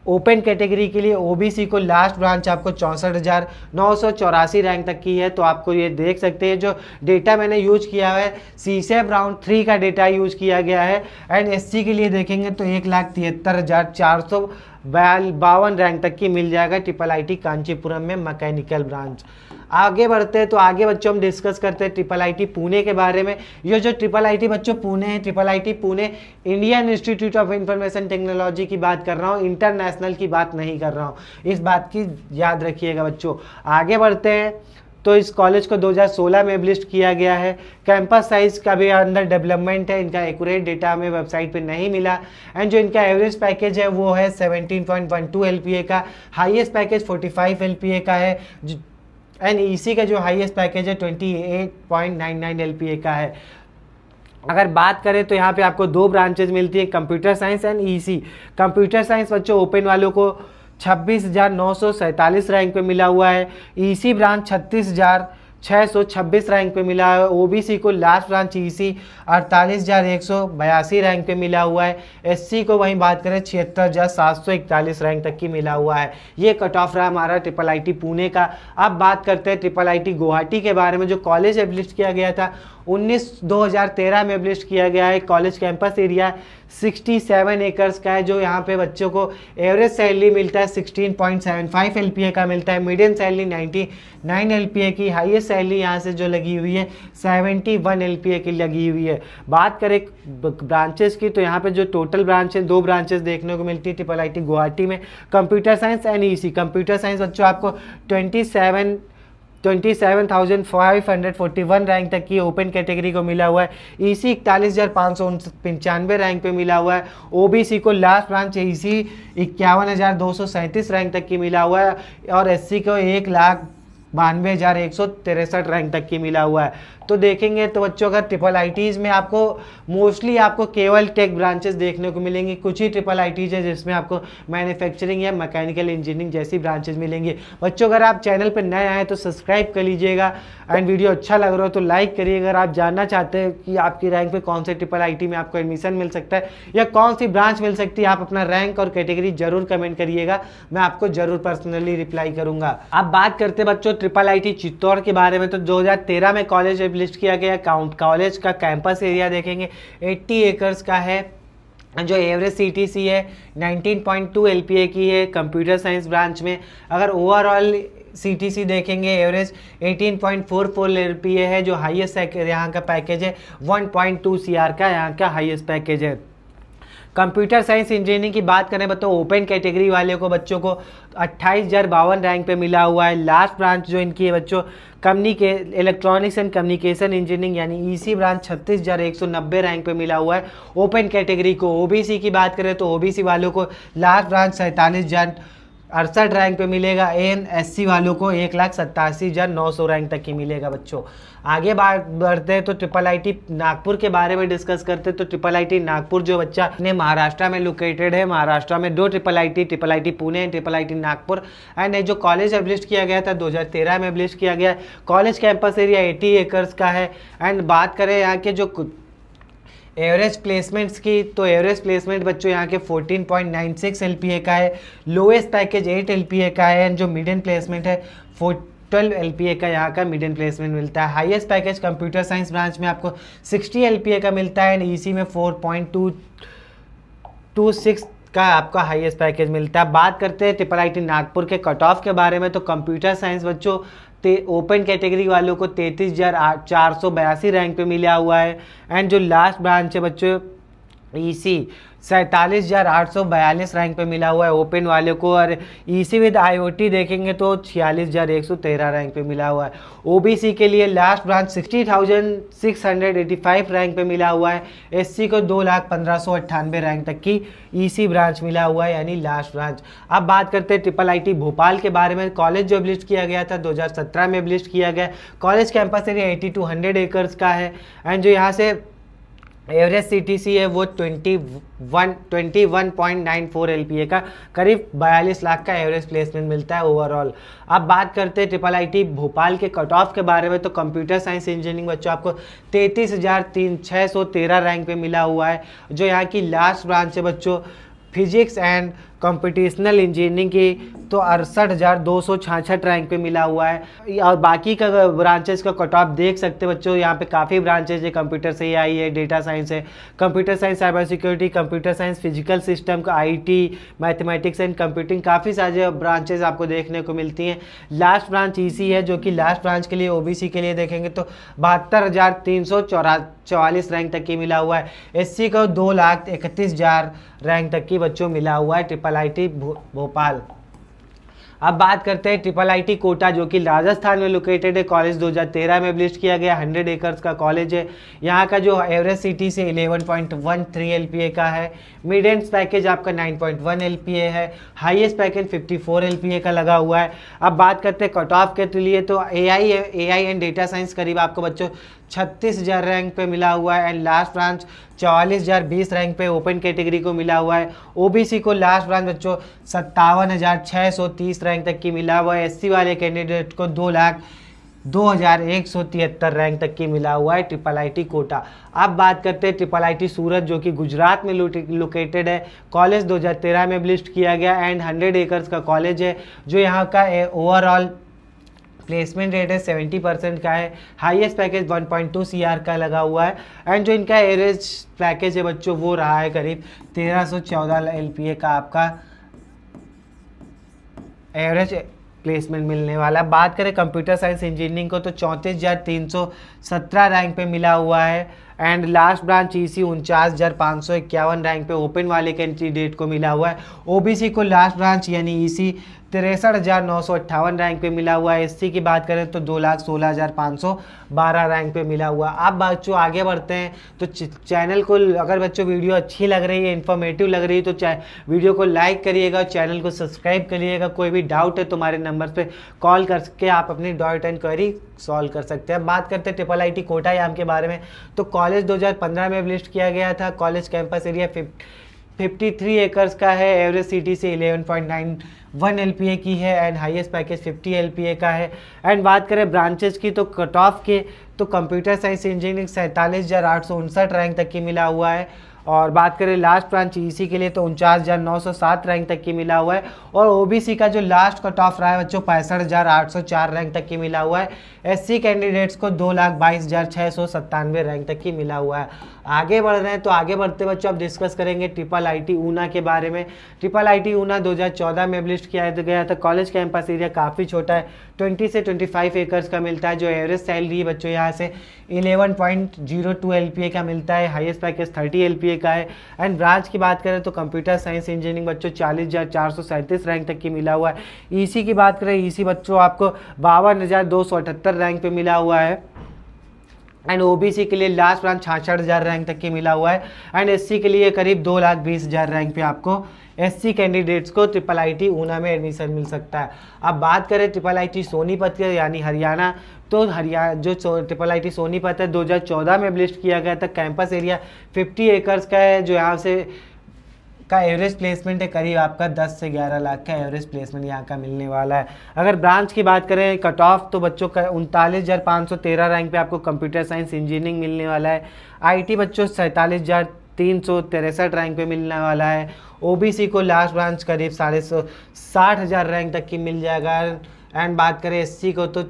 ओपन कैटेगरी के लिए ओबीसी को लास्ट ब्रांच आपको 64,984 रैंक तक की है। तो आपको ये देख सकते हैं जो डेटा मैंने यूज किया है सीसेप राउंड 3 का डेटा यूज किया गया है। एंड एससी के लिए देखेंगे तो 1,73,452 रैंक तक की मिल जाएगा ट्रिपल आईटी कांचीपुरम में मैकेनिकल ब्रांच। आगे बढ़ते हैं तो आगे बच्चों हम डिस्कस करते हैं ट्रिपल आईटी पुणे के बारे में। ये जो ट्रिपल आईटी बच्चों पुणे है, triple IT Pune Indian institute of information technology की बात कर रहा हूँ, इंटरनेशनल की बात नहीं कर रहा हूँ, इस बात की याद रखिएगा बच्चों। आगे बढ़ते हैं तो इस कॉलेज को 2016 में लिस्ट किया गया है। कैंपस साइज का भी अंडर डेवलपमेंट है, इनका एक्यूरेट डेटा हमें वेबसाइट पे नहीं मिला। एंड जो इनका एवरेज पैकेज है वो है 17.12 LPA का। हाईएस्ट पैकेज 45 LPA का है। एंड ईसी का जो हाईएस्ट पैकेज है 28.99 LPA का है। अगर बात करें तो यहाँ पे आपको 2 ब्रांचेज मिलती है, computer science and EC. Computer science बच्चों ओपन वालों को 26,947 रैंक पे मिला हुआ है, ईसी ब्रांच 36,626 रैंक पे मिला है, ओबीसी को लास्ट ब्रांच ईसी 48,182 रैंक पे मिला हुआ है, एससी को वहीं बात करें 76,741 रैंक तक की मिला हुआ है। ये कट ऑफ रहा हमारा ट्रिपल आईटी पुणे का। अब बात करते हैं ट्रिपल आईटी गुवाहाटी के बारे में, जो कॉलेज एब्लिस्ट किया गया था 2013 में एब्लिस्ट किया गया है। कॉलेज कैंपस एरिया 67 एकर्स का है, जो यहाँ पे बच्चों को एवरेज सैलरी मिलता है 16.75 LPA का मिलता है, मीडियम सैलरी 99 LPA की, हाईएस्ट सैलरी यहाँ से जो लगी हुई है 71 LPA की लगी हुई है। बात करें ब्रांचेस की तो यहाँ पे जो टोटल ब्रांच है 2 ब्रांचेस देखने को मिलती है ट्रिपल आईटी गुवाहाटी में, computer science and EC. Computer science बच्चों आपको 27,541 रैंक तक की ओपन कैटेगरी को मिला हुआ है, ईसी 41,595 रैंक पे मिला हुआ है, ओबीसी को लास्ट ब्रांच ईसी 51,237 रैंक तक की मिला हुआ है, और एससी को 1,92,163 रैंक तक की मिला हुआ है। तो देखेंगे तो बच्चों अगर ट्रिपल आईटीज़ में आपको मोस्टली आपको केवल टेक ब्रांचेस देखने को मिलेंगी, कुछ ही ट्रिपल आईटीज़ है जिसमें आपको मैन्युफैक्चरिंग या मैकेनिकल इंजीनियरिंग जैसी ब्रांचेस मिलेंगी। बच्चों अगर आप चैनल पर नए आए तो सब्सक्राइब कर लीजिएगा, एंड वीडियो अच्छा लग रहा हो तो लाइक करिए। अगर आप जानना चाहते हैं कि आपकी रैंक पे कौन से ट्रिपल आईटी में आपको एडमिशन मिल सकता है या कौन सी ब्रांच मिल सकती है, आप अपना रैंक और कैटेगरी जरूर कमेंट करिएगा, मैं आपको जरूर पर्सनली रिप्लाई करूंगा। अब बात करते हैं बच्चों ट्रिपल आईटी चित्तौड़ के बारे में, तो 2013 में कॉलेज लिस्ट किया गया। कॉलेज का कैंपस एरिया देखेंगे 80 एकर्स का है, जो एवरेज सीटीसी है 19.2 LPA की है कंप्यूटर साइंस ब्रांच में। अगर ओवरऑल सीटीसी देखेंगे एवरेज 18.44 LPA है, जो हाईएस्ट यहाँ का पैकेज है 1.2 CR का यहाँ का हाईएस्ट पैकेज है। कंप्यूटर साइंस इंजीनियरिंग की बात करें तो ओपन कैटेगरी वाले को बच्चों को 28,052 रैंक पे मिला हुआ है। लास्ट ब्रांच जो इनकी है बच्चों इलेक्ट्रॉनिक्स एंड कम्युनिकेशन इंजीनियरिंग यानी ईसी ब्रांच 36,190 रैंक पे मिला हुआ है ओपन कैटेगरी को। ओबीसी की बात करें तो ओबीसी वालों को लास्ट ब्रांच 47,068 रैंक पे मिलेगा, एससी वालों को 1,87,900 रैंक तक की मिलेगा बच्चों। आगे बात बढ़ते हैं तो ट्रिपल आईटी नागपुर के बारे में डिस्कस करते हैं। तो ट्रिपल आईटी नागपुर जो बच्चा ने महाराष्ट्र में लोकेटेड है, महाराष्ट्र में 2 triple IT Pune and triple IT Nagpur. And जो कॉलेज एब्लिस्ट किया गया था 2013 में एब्लिस्ट किया गया। कॉलेज कैंपस एरिया 80 एकर्स का है। एंड बात करें यहाँ के जो एवरेज प्लेसमेंट्स की, तो एवरेज प्लेसमेंट बच्चों यहाँ के 14.96 LPA का है, लोएस्ट पैकेज 8 LPA का है, एंड जो मीडियन प्लेसमेंट है 12 LPA का यहाँ का मीडियन प्लेसमेंट मिलता है। Highest package computer science branch में आपको 60 LPA का मिलता है, एंड ईसी में 4.226 का आपका हाईएस्ट पैकेज मिलता है। बात करते हैं ट्रिपल आईटी नागपुर के कट ऑफ के बारे में, तो कंप्यूटर साइंस बच्चों ओपन कैटेगरी वालों को 33,482 रैंक पे मिला हुआ है, एंड जो लास्ट ब्रांच है बच्चों ईसी 47,842 रैंक पे मिला हुआ है ओपन वाले को, और ईसी विद आईओटी देखेंगे तो 46,113 रैंक पे मिला हुआ है। ओबीसी के लिए लास्ट ब्रांच 60,685 रैंक पे मिला हुआ है, एससी को 2,15,98 रैंक तक की ईसी ब्रांच मिला हुआ है यानी लास्ट ब्रांच। अब बात करते हैं ट्रिपल आईटी भोपाल के बारे में। कॉलेज जो एब्लिस्ट किया गया था 2017 में एब्लिस्ट किया गया। कॉलेज कैंपस एरिया 80-100 एकर्स का है, एंड जो यहाँ से एवरेज सीटीसी है वो 21.94 LPA का, करीब 42 लाख का एवरेज प्लेसमेंट मिलता है ओवरऑल। अब बात करते हैं ट्रिपल आईटी भोपाल के कट ऑफ के बारे में, तो कंप्यूटर साइंस इंजीनियरिंग बच्चों आपको 33,613 रैंक पे मिला हुआ है, जो यहाँ की लास्ट ब्रांच है बच्चों फिजिक्स एंड कंप्यूटेशनल इंजीनियरिंग की, तो 68,266 रैंक पे मिला हुआ है। और बाकी का ब्रांचेस का कट ऑफ देख सकते हैं बच्चों, यहाँ पे काफ़ी ब्रांचेस है, कंप्यूटर से आई है, डेटा साइंस है, computer science cyber security, computer science physical system का आईटी, मैथमेटिक्स एंड कंप्यूटिंग, काफ़ी सारे ब्रांचेस आपको देखने को मिलती हैं। लास्ट ब्रांच ईसी है, जो कि लास्ट ब्रांच के लिए ओबीसी के लिए देखेंगे तो 72,344 रैंक तक की मिला हुआ है। एससी को 2,31,000 रैंक तक की बच्चों मिला हुआ है ट्रिपल आईटी भोपाल। अब बात करते हैं ट्रिपल आईटी कोटा, जो कि राजस्थान में लोकेटेड है। कॉलेज 2013 में एब्लिश किया गया, 100 एकर्स का कॉलेज है। यहाँ का जो एवरेज सिटी से 11.13 LPA का है। मिड एंड पैकेज आपका 9.1 LPA है। हाईएस्ट पैकेज 54 LPA का लगा हुआ है। अब बात करते हैं कट ऑफ के लिए, तो AI एंड डेटा साइंस करीब आपको बच्चों 36,000 रैंक पे मिला हुआ है। एंड लास्ट ब्रांच 44,020 रैंक पे ओपन कैटेगरी को मिला हुआ है। ओबीसी को लास्ट ब्रांच बच्चों 57,630 रैंक तक की मिला हुआ है। एससी वाले कैंडिडेट को 2,02,173 रैंक तक की मिला हुआ है ट्रिपल आईटी कोटा। अब बात करते हैं ट्रिपल आईटी सूरत, जो कि गुजरात में लोकेटेड है। कॉलेज 2013 में लिस्ट किया गया एंड 100 एकर्स का कॉलेज है। जो यहाँ का ओवरऑल प्लेसमेंट रेट है 70% का है। हाईएस्ट पैकेज 1.2 CR का लगा हुआ है। एंड जो इनका एवरेज पैकेज है बच्चों वो रहा है करीब 1314 LPA का आपका एवरेज प्लेसमेंट मिलने वाला है। बात करें कंप्यूटर साइंस इंजीनियरिंग को, तो 34,317 रैंक पे मिला हुआ है। And last branch EC 49,551 rank पे ओपन वाले कैंडिडेट को मिला हुआ है। ओबीसी को लास्ट ब्रांच यानी EC 63,958 रैंक पे मिला हुआ है। एससी की बात करें तो 2,16,512 रैंक पे मिला हुआ। अब बच्चों आगे बढ़ते हैं, तो चैनल को अगर बच्चों वीडियो अच्छी लग रही है, इन्फॉर्मेटिव लग रही है, तो वीडियो को लाइक करिएगा, चैनल को सब्सक्राइब करिएगा। कोई भी डाउट है तो हमारे नंबर पे कॉल करके आप अपनी डाउट एंड क्वेरी सॉल्व कर सकते हैं। बात करते हैं ट्रिपल आईटी कोटा याम के बारे में, तो कॉलेज 2015 में लिस्ट किया गया था। कॉलेज कैंपस एरिया 53 एकर्स का है। एवरेज सिटी से 11.91 LPA की है एंड हाईएस्ट पैकेज 50 LPA का है। एंड बात करें ब्रांचेस की, तो कट ऑफ के तो कंप्यूटर साइंस इंजीनियरिंग 47,859 रैंक तक की मिला हुआ है। और बात करें लास्ट ब्रांच EC के लिए तो 49,907 रैंक तक की मिला हुआ है। और ओबीसी का जो लास्ट कट ऑफ रहा है बच्चों 65,804 रैंक तक की मिला हुआ है। एससी कैंडिडेट्स को 2,22,697 रैंक तक की मिला हुआ है। आगे बढ़ रहे हैं, तो आगे बढ़ते बच्चों अब डिस्कस करेंगे ट्रिपल आईटी ऊना के बारे में। ट्रिपल आईटी ऊना 2014 में लिस्ट किया गया था। कॉलेज कैंपस एरिया काफ़ी छोटा है, 20 से 25 एकर्स का मिलता है। जो एवरेज सैलरी बच्चों यहाँ से 11.02 LPA का मिलता है। हाईएस्ट पैकेज 30 LPA का है। एंड ब्रांच की बात करें तो कंप्यूटर साइंस इंजीनियरिंग बच्चों 40,437 रैंक तक की मिला हुआ है। EC की बात करें, EC बच्चों आपको 52,278 रैंक पे मिला हुआ है। एंड ओबीसी के लिए लास्ट ब्रांच 66,000 रैंक तक की मिला हुआ है। एंड एससी के लिए करीब 2,20,000 रैंक पे आपको एससी कैंडिडेट्स को ट्रिपल आईटी ऊना में एडमिशन मिल सकता है। अब बात करें ट्रिपल आईटी सोनीपत यानी हरियाणा, तो हरियाणा जो ट्रिपल आईटी सोनीपत है 2014 में लिस्ट किया गया था। कैंपस एरिया 50 एकर्स का है। जो यहाँ से का एवरेज प्लेसमेंट है करीब आपका 10 से 11 लाख का एवरेज प्लेसमेंट यहाँ का मिलने वाला है। अगर ब्रांच की बात करें कट ऑफ, तो बच्चों का 39,513 रैंक पे आपको कंप्यूटर साइंस इंजीनियरिंग मिलने वाला है। आईटी बच्चों 47,363 रैंक पे मिलने वाला है। ओबीसी को लास्ट ब्रांच करीब 60,000 रैंक तक की मिल जाएगा। एंड बात करें एससी को तो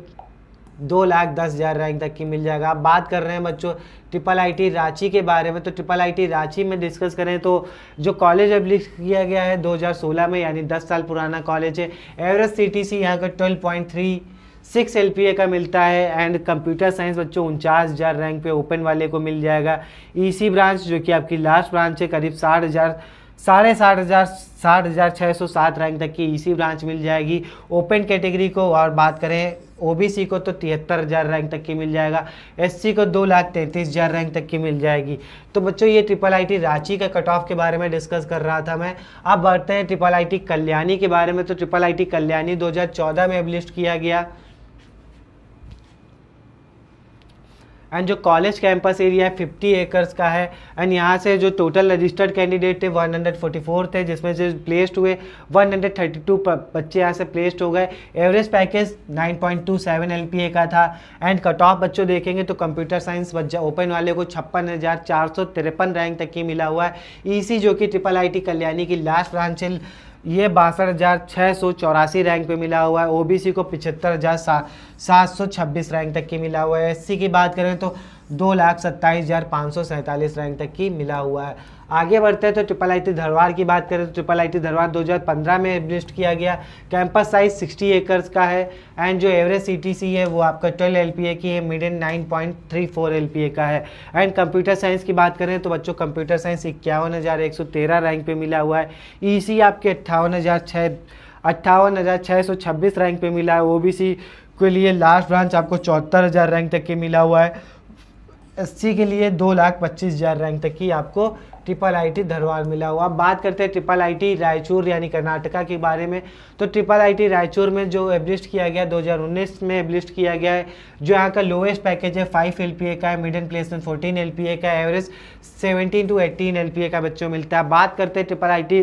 2,10,000 रैंक तक की मिल जाएगा। आप बात कर रहे हैं बच्चों ट्रिपल आईटी रांची के बारे में, तो ट्रिपल आईटी रांची में डिस्कस करें तो जो कॉलेज एब्लिश किया गया है 2016 में, यानी 10 साल पुराना कॉलेज है। एवरेज सीटीसी यहाँ का 12.36 LPA का मिलता है। एंड कंप्यूटर साइंस बच्चों 49,000 रैंक पे ओपन वाले को मिल जाएगा। EC ब्रांच जो कि आपकी लास्ट ब्रांच है करीब 60,607 रैंक तक की EC ब्रांच मिल जाएगी ओपन कैटेगरी को। और बात करें ओबीसी को तो 73,000 रैंक तक की मिल जाएगा। एससी को 2,33,000 रैंक तक की मिल जाएगी। तो बच्चों ये ट्रिपल आईटी रांची का कट ऑफ के बारे में डिस्कस कर रहा था मैं। अब बढ़ते हैं ट्रिपल आईटी कल्याणी के बारे में। तो ट्रिपल आईटी कल्याणी 2014 में लिस्ट किया गया। एंड जो कॉलेज कैंपस एरिया है 50 एकर्स का है। एंड यहाँ से जो टोटल रजिस्टर्ड कैंडिडेट थे 144 थे, जिसमें से प्लेस्ड हुए 132 बच्चे यहाँ से प्लेस्ड हो गए। एवरेज पैकेज 9.27 LPA का था। एंड कट ऑफ बच्चों देखेंगे तो कंप्यूटर साइंस बच्चा ओपन वाले को 56,453 रैंक तक की मिला हुआ है। EC जो कि ट्रिपल आईटी कल्याणी की लास्ट ब्रांच है ये 62,684 रैंक पे मिला हुआ है। ओबीसी को 75,726 रैंक तक की मिला हुआ है। एससी की बात करें तो 2,27,547 रैंक तक की मिला हुआ है। आगे बढ़ते हैं तो ट्रिपल आईटी धरवाड़ की बात करें तो ट्रिपल आईटी धरवाड़ 2015 में लिस्ट किया गया। कैंपस साइज 60 एकर्स का है। एंड जो एवरेज सीटीसी है वो आपका 12 LPA की है। मिडियन 9.34 LPA का है। एंड कंप्यूटर साइंस की बात करें तो बच्चों कंप्यूटर साइंस 51,113 रैंक पे मिला हुआ है। EC आपके 58,626 रैंक पे मिला है। ओबीसी के लिए लास्ट ब्रांच आपको 74,000 रैंक तक के मिला हुआ है। एससी के लिए 2,25,000 रैंक तक की आपको ट्रिपल आईटी धरवाड़ मिला हुआ। अब बात करते हैं ट्रिपल आईटी रायचूर यानी कर्नाटका के बारे में। तो ट्रिपल आईटी रायचूर में जो एब्लिस्ट किया गया 2019 में एब्लिस्ट किया गया है। जो यहाँ का लोएस्ट पैकेज है 5 LPA का है, मिडन प्लेसमेंट 14 LPA का, एवरेज 17 to 18 LPA का बच्चों मिलता है। बात करते हैं ट्रिपल आईटी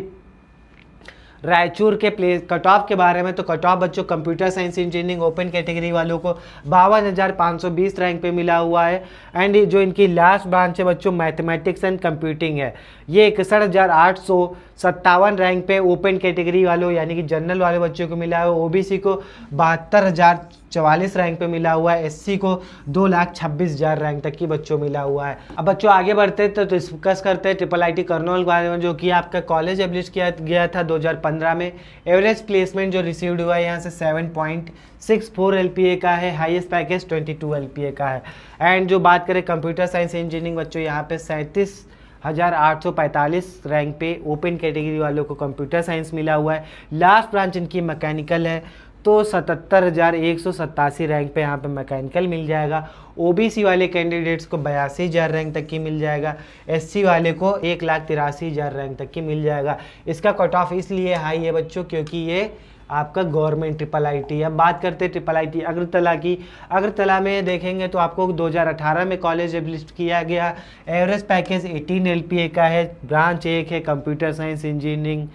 रायचूर के कट ऑफ के बारे में। तो कट ऑफ बच्चों computer science engineering open category वालों को 52,520 रैंक पे मिला हुआ है। एंड जो इनकी लास्ट ब्रांच है बच्चों मैथमेटिक्स एंड कंप्यूटिंग है, ये 61,857 रैंक पे ओपन कैटेगरी वालों यानी कि जनरल वाले बच्चों को मिला है। ओबीसी को 72,044 रैंक पे मिला हुआ है। एससी को 2,26,000 रैंक तक की बच्चों मिला हुआ है। अब बच्चों आगे बढ़ते हैं तो डिस्कस करते हैं ट्रिपल आईटी कर्नूल के बारे में, जो कि आपका कॉलेज एब्लिश किया गया था 2015 में। एवरेज प्लेसमेंट जो रिसीव्ड हुआ है यहाँ से 7.64 LPA का है। हाईएस्ट पैकेज 22 LPA का है। एंड जो बात करें कंप्यूटर साइंस इंजीनियरिंग बच्चों, यहाँ पे 37,845 रैंक पे ओपन कैटेगरी वालों को कंप्यूटर साइंस मिला हुआ है। लास्ट ब्रांच इनकी मैकेनिकल है तो 77,187 रैंक पे यहाँ पे मैकेनिकल मिल जाएगा। ओबीसी वाले कैंडिडेट्स को 82,000 रैंक तक की मिल जाएगा। एससी वाले को 1,83,000 रैंक तक की मिल जाएगा। इसका कट ऑफ इसलिए हाई है बच्चों क्योंकि ये आपका गवर्नमेंट ट्रिपल आईटी है। अब बात करते हैं ट्रिपल आईटी अगरतला की। अगरतला में देखेंगे तो आपको 2018 में कॉलेज एब्लिस्ट किया गया। एवरेज पैकेज 18 LPA का है। ब्रांच एक है कंप्यूटर साइंस इंजीनियरिंग।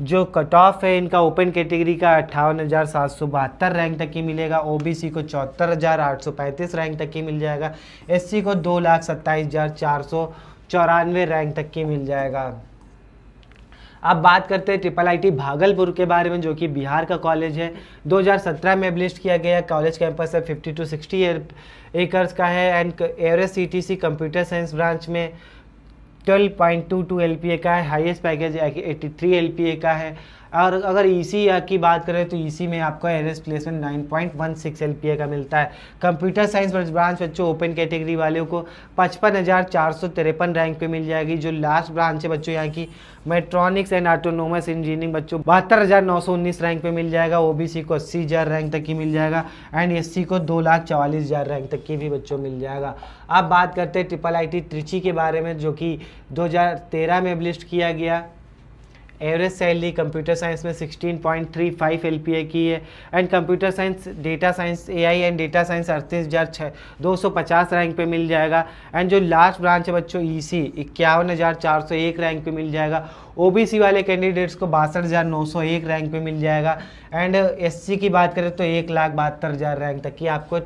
जो कट ऑफ है इनका ओपन कैटेगरी का 58,772 रैंक तक की मिलेगा। ओबीसी को 74,835 रैंक तक की मिल जाएगा। एससी को 2,27,494 रैंक तक की मिल जाएगा। अब बात करते हैं ट्रिपल आईटी भागलपुर के बारे में, जो कि बिहार का कॉलेज है। 2017 में एब्लिस्ट किया गया। कॉलेज कैंपस है 50 to 60 एकर्स का है। And average CTC computer science branch में 12.22 LPA का है। हाईएस्ट पैकेज 83 LPA का है। और अगर ईसी की बात करें तो ईसी में आपको एवरेज प्लेसमेंट 9.16 LPA का मिलता है। कंप्यूटर साइंस ब्रांच बच्चों ओपन कैटेगरी वालों को 55,453 रैंक पे मिल जाएगी। जो लास्ट ब्रांच है बच्चों यहाँ की मेट्रॉनिक्स एंड ऑटोनोमस इंजीनियरिंग बच्चों 72,919 रैंक पे मिल जाएगा। ओबीसी को 80,000 रैंक तक की मिल जाएगा। एंड एससी को 2,44,000 रैंक तक की भी बच्चों मिल जाएगा। अब बात करते हैं ट्रिपल आईटी त्रिची के बारे में, जो कि 2013 में एब्लिस्ट किया गया। एवरेज सैलरी कंप्यूटर साइंस में 16.35 LPA की है। And computer science data science AI and data science 38,250 rank पे मिल जाएगा। एंड जो लास्ट ब्रांच है बच्चों ईसी 51,401 रैंक पे मिल जाएगा। ओबीसी वाले कैंडिडेट्स को 62,901 रैंक पे मिल जाएगा। एंड एससी की बात करें तो 1,72,000 रैंक तक की आपको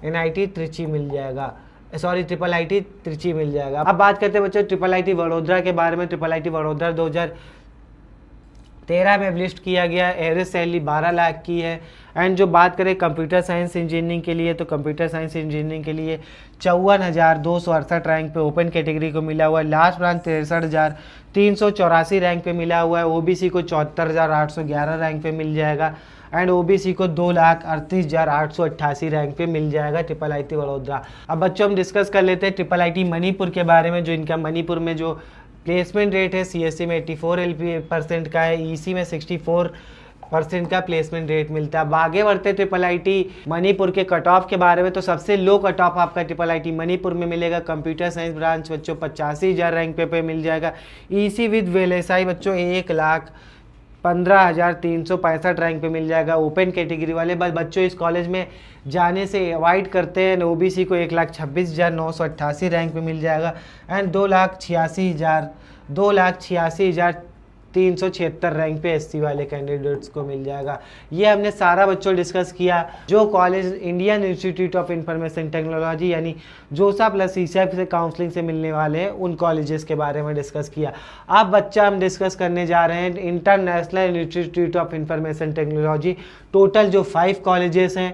NIT त्रिची मिल जाएगा, सॉरी ट्रिपल आईटी त्रिची मिल जाएगा। अब बात करते हैं बच्चों ट्रिपल आईटी वडोदरा के बारे में। ट्रिपल आईटी वडोदरा 2013 में एब्लिस्ट किया गया। एवरेज सैलरी 12 लाख की है। एंड जो बात करें कंप्यूटर साइंस इंजीनियरिंग के लिए, तो कंप्यूटर साइंस इंजीनियरिंग के लिए 54,268 रैंक पे ओपन कैटेगरी को मिला हुआ है। लास्ट ब्रांच 63,384 रैंक पे मिला हुआ है। ओबीसी को 74,811 रैंक पे मिल जाएगा। एंड ओबीसी को 2,38,888 रैंक पे मिल जाएगा ट्रिपल आईटी वडोदरा। अब बच्चों हम डिस्कस कर लेते हैं ट्रिपल आईटी मणिपुर के बारे में। जो इनका मणिपुर में जो प्लेसमेंट रेट है सीएससी में 84 LPA% का है। ईसी में 64% का प्लेसमेंट रेट मिलता है। अब आगे बढ़ते ट्रिपल आईटी मणिपुर के कट ऑफ के बारे में। तो सबसे लो कट ऑफ आपका ट्रिपल आईटी मणिपुर में मिलेगा। कंप्यूटर साइंस ब्रांच बच्चों 85,000 रैंक पे मिल जाएगा। ईसी विद VLSI बच्चों 1,15,365 रैंक पे मिल जाएगा। ओपन कैटेगरी वाले बच्चों इस कॉलेज में जाने से अवॉइड करते हैं। ओबीसी को 1,26,988 रैंक पे मिल जाएगा। एंड 2,86,376 रैंक पे एससी वाले कैंडिडेट्स को मिल जाएगा। ये हमने सारा बच्चों डिस्कस किया जो college Indian institute of information technology यानी जोसा प्लस ईसैप से काउंसलिंग से मिलने वाले हैं उन कॉलेजेस के बारे में डिस्कस किया। अब बच्चा हम डिस्कस करने जा रहे हैं international institute of information technology. Total जो 5 कॉलेजेस हैं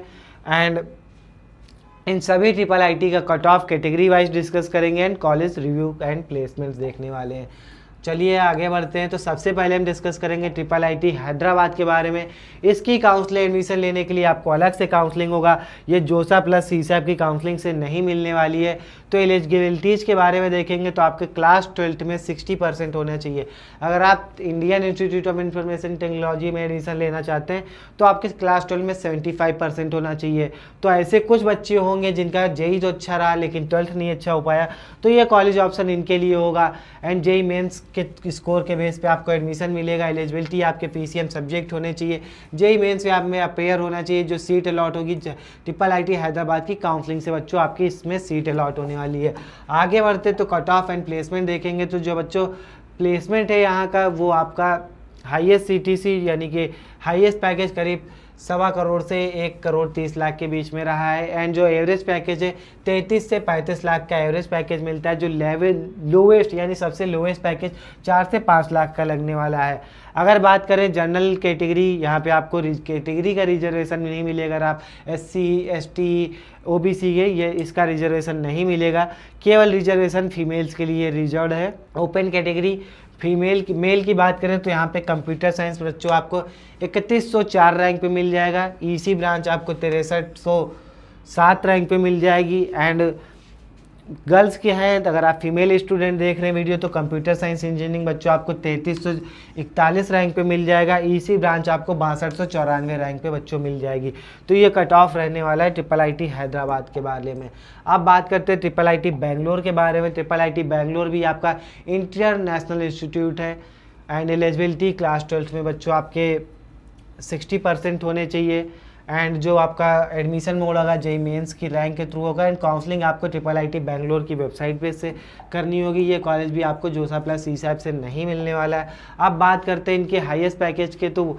एंड इन सभी ट्रिपल आईटी का cut off category wise discuss करेंगे and college review and placements देखने वाले हैं। चलिए आगे बढ़ते हैं। तो सबसे पहले हम डिस्कस करेंगे ट्रिपल आईटी हैदराबाद के बारे में। इसकी काउंसलिंग एडमिशन लेने के लिए आपको अलग से काउंसलिंग होगा, ये जोसा प्लस सीसैप की काउंसलिंग से नहीं मिलने वाली है। तो एलिजिबिलिटीज़ के बारे में देखेंगे तो आपके क्लास 12 में 60% होना चाहिए। अगर आप Indian institute of information technology में एडमिशन लेना चाहते हैं तो आपके क्लास 12 में 75% होना चाहिए। तो ऐसे कुछ बच्चे होंगे जिनका जेई तो अच्छा रहा लेकिन 12th नहीं अच्छा हो पाया, तो ये कॉलेज ऑप्शन इनके लिए होगा। एंड जेई मेंस के स्कोर के बेस पे आपको एडमिशन मिलेगा। एलिजिबिलिटी आपके पीसीएम सब्जेक्ट होने चाहिए। जेई मेंस में आप में अपेयर होना चाहिए। जो सीट अलॉट होगी ट्रिपल आईटी हैदराबाद की काउंसलिंग से बच्चों आपकी इसमें सीट अलॉट होने वाली है। आगे बढ़ते तो कट ऑफ एंड प्लेसमेंट देखेंगे। तो जो बच्चों प्लेसमेंट है यहाँ का वो आपका हाईएस्ट सीटीसी यानी कि हाईएस्ट पैकेज करीब 1.25 करोड़ से 1.30 करोड़ के बीच में रहा है। एंड जो एवरेज पैकेज है 33 से 35 लाख का एवरेज पैकेज मिलता है। जो लेवल लोवेस्ट यानी सबसे लोवेस्ट पैकेज 4 से 5 लाख का लगने वाला है। अगर बात करें जनरल कैटेगरी, यहाँ पे आपको कैटेगरी का रिजर्वेशन नहीं मिलेगा। अगर आप SC ST OBC के ये इसका रिजर्वेशन नहीं मिलेगा। केवल रिजर्वेशन फीमेल्स के लिए रिजर्व है। ओपन कैटेगरी मेल की बात करें तो यहाँ पे कंप्यूटर साइंस बच्चों आपको 3104 रैंक पे मिल जाएगा। EC ब्रांच आपको 6307 रैंक पे मिल जाएगी। एंड गर्ल्स के हैं अगर आप फीमेल स्टूडेंट देख रहे हैं वीडियो तो कंप्यूटर साइंस इंजीनियरिंग बच्चों आपको 3341 रैंक पे मिल जाएगा। EC ब्रांच आपको 6294 रैंक पे बच्चों मिल जाएगी। तो ये कट ऑफ रहने वाला है ट्रिपल आईटी हैदराबाद के बारे में। अब बात करते हैं ट्रिपल आईटी बैंगलोर के बारे में। ट्रिपल आईटी बैंगलोर भी आपका इंटरनेशनल इंस्टीट्यूट है। एंड एलिजिबिलिटी क्लास 12 में बच्चों आपके 60% होने चाहिए। एंड जो आपका एडमिशन मोड होगा जेई मेंस की रैंक के थ्रू होगा। एंड काउंसलिंग आपको ट्रिपल आईटी बैंगलोर की वेबसाइट पे से करनी होगी। ये कॉलेज भी आपको जोसा प्लस सीसैप से नहीं मिलने वाला है। अब बात करते हैं इनके हाईएस्ट पैकेज के। तो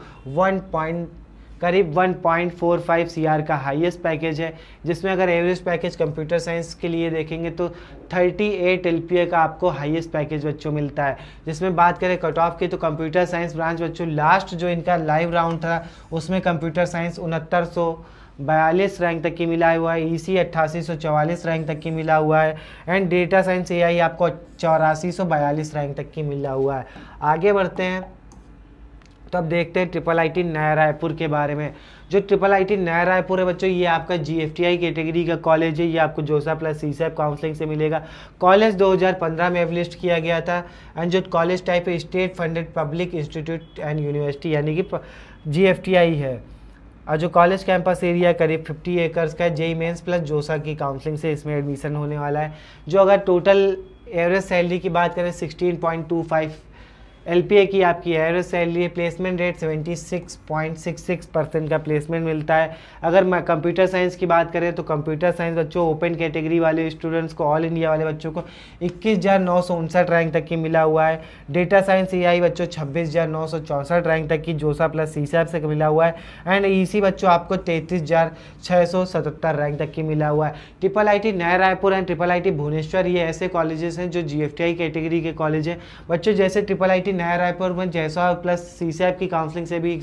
करीब 1.45 CR का हाईएस्ट पैकेज है, जिसमें अगर एवरेज पैकेज कंप्यूटर साइंस के लिए देखेंगे तो 38 LPA का आपको हाईएस्ट पैकेज बच्चों मिलता है। जिसमें बात करें कट ऑफ की तो कंप्यूटर साइंस ब्रांच बच्चों लास्ट जो इनका लाइव राउंड था उसमें कंप्यूटर साइंस 6942 रैंक तक की मिला हुआ है। EC 8844 रैंक तक की मिला हुआ है। एंड डेटा साइंस AI आपको 8442 रैंक तक की मिला हुआ है। आगे बढ़ते हैं तो अब देखते हैं ट्रिपल आईटी नया रायपुर के बारे में। जो ट्रिपल आईटी नया रायपुर है बच्चों ये आपका GFTI कैटेगरी का कॉलेज है। ये आपको जोसा प्लस सीसैप काउंसलिंग से मिलेगा। कॉलेज 2015 में एबलिस्ट किया गया था। एंड जो कॉलेज टाइप है state funded public institute and university यानी कि GFTI है। और जो कॉलेज कैंपस एरिया करीब 50 एकर्स का है। जेई मेंस प्लस जोसा की काउंसलिंग से इसमें एडमिशन होने वाला है। जो अगर टोटल एवरेज सैलरी की बात करें 16.25 LPA की आपकी एवरेज सैलरी है। प्लेसमेंट रेट 76.66% का प्लेसमेंट मिलता है। अगर मैं कंप्यूटर साइंस की बात करें तो कंप्यूटर साइंस बच्चों ओपन कैटेगरी वाले स्टूडेंट्स को ऑल इंडिया वाले बच्चों को 21,959 रैंक तक की मिला हुआ है। डेटा साइंस AI बच्चों 26,964 रैंक तक की जोसा प्लस सीसैप से मिला हुआ है। एंड EC बच्चों आपको 33,677 रैंक तक की मिला हुआ है। Triple IT Naya Raipur and triple IT Bhubaneswar ये ऐसे कॉलेजेस हैं जो GFTI कैटेगरी के कॉलेज हैं बच्चों। जैसे ट्रिपल आईटी नया रायपुर में जैसा प्लस सीसैप की काउंसलिंग से भी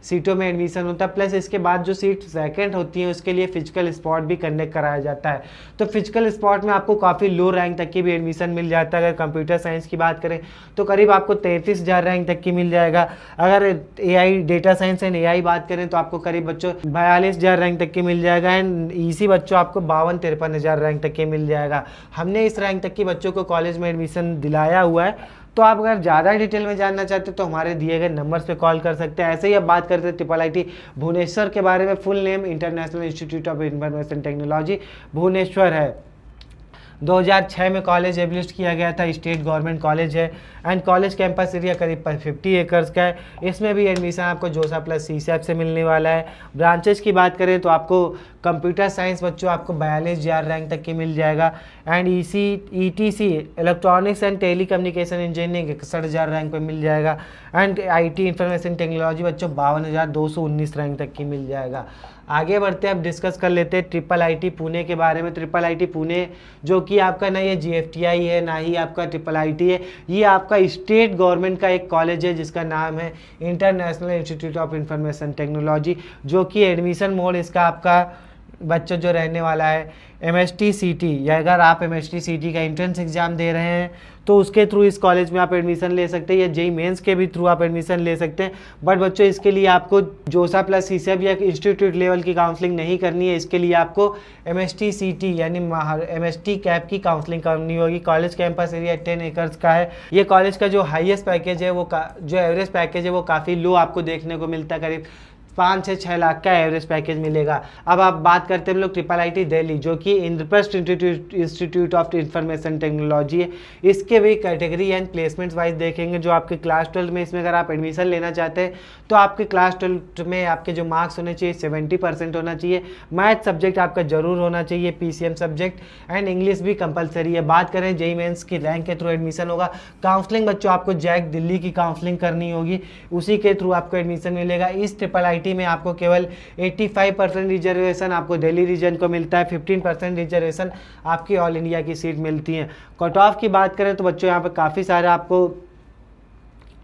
सीटों में एडमिशन होता है। प्लस इसके बाद जो सीट वैकेंट होती हैं उसके लिए फिजिकल स्पॉट भी कंडक्ट कराया जाता है। तो फिजिकल स्पॉट में आपको काफ़ी लो रैंक तक की भी एडमिशन मिल जाता है। अगर कंप्यूटर साइंस की बात करें तो करीब आपको 33,000 रैंक तक की मिल जाएगा। अगर AI data science and AI बात करें तो आपको करीब बच्चों 42,000 रैंक तक की मिल जाएगा। एंड EC बच्चों आपको 52-53,000 रैंक तक की मिल जाएगा। हमने इस रैंक तक की बच्चों को कॉलेज में एडमिशन दिलाया हुआ है। तो आप अगर ज़्यादा डिटेल में जानना चाहते हैं तो हमारे दिए गए नंबर्स पे कॉल कर सकते हैं। ऐसे ही अब बात करते हैं ट्रिपल आईटी भुवनेश्वर के बारे में। Full name international institute of information technology Bhubaneswar है। 2006 में कॉलेज एबलिस्ट किया गया था। स्टेट गवर्नमेंट कॉलेज है। एंड कॉलेज कैंपस एरिया करीब 50 एकर्स का है। इसमें भी एडमिशन आपको जोसा प्लस सीसैप से मिलने वाला है। ब्रांचेस की बात करें तो आपको कंप्यूटर साइंस बच्चों आपको 42,000 रैंक तक की मिल जाएगा। And ETC electronics and telecommunication engineering 61,000 rank पे मिल जाएगा। एंड IT इंफॉर्मेशन टेक्नोलॉजी बच्चों 52,219 रैंक तक की मिल जाएगा। आगे बढ़ते हैं अब डिस्कस कर लेते हैं ट्रिपल आईटी पुणे के बारे में। ट्रिपल आईटी पुणे जो कि आपका ना ये GFTI है ना ही आपका ट्रिपल आईटी है। ये आपका स्टेट गवर्नमेंट का एक कॉलेज है जिसका नाम है international institute of information technology. जो कि एडमिशन मोड इसका आपका बच्चों जो रहने वाला है MST-CT, या अगर आप MST-CT का एंट्रेंस एग्ज़ाम दे रहे हैं तो उसके थ्रू इस कॉलेज में आप एडमिशन ले सकते हैं, या जेईई मेंस के भी थ्रू आप एडमिशन ले सकते हैं। बट बच्चों इसके लिए आपको जोसा प्लस सीसेब या इंस्टीट्यूट लेवल की काउंसलिंग नहीं करनी है। इसके लिए आपको MST-CT यानी MST कैप की काउंसलिंग करनी होगी। कॉलेज कैंपस एरिया 10 एकर्स का है। ये कॉलेज का जो हाईएस्ट पैकेज है वो जो एवरेज पैकेज है वो काफ़ी लो आपको देखने को मिलता है, करीब 5 से 6 लाख का एवरेज पैकेज मिलेगा। अब आप बात करते हैं हम लोग IIIT दिल्ली, जो कि Indraprastha institute of information technology है। इसके भी कैटेगरी एंड प्लेसमेंट्स वाइज देखेंगे। जो आपके क्लास 12 में इसमें अगर आप एडमिशन लेना चाहते हैं तो आपके क्लास 12 में आपके जो मार्क्स होने चाहिए 70% होना चाहिए। मैथ सब्जेक्ट आपका जरूर होना चाहिए, PCM सब्जेक्ट, एंड इंग्लिश भी कंपलसरी है। बात करें जेईई मेंस की रैंक के थ्रू एडमिशन होगा। काउंसलिंग बच्चों आपको जैक दिल्ली की काउंसलिंग करनी होगी, उसी के थ्रू आपको एडमिशन मिलेगा। इस IIIT में आपको केवल 85% रिजर्वेशन आपको दिल्ली रीजन को मिलता है, 15% रिजर्वेशन आपकी ऑल इंडिया की सीट मिलती है। कट ऑफ की बात करें तो बच्चों यहाँ पर काफ़ी सारा आपको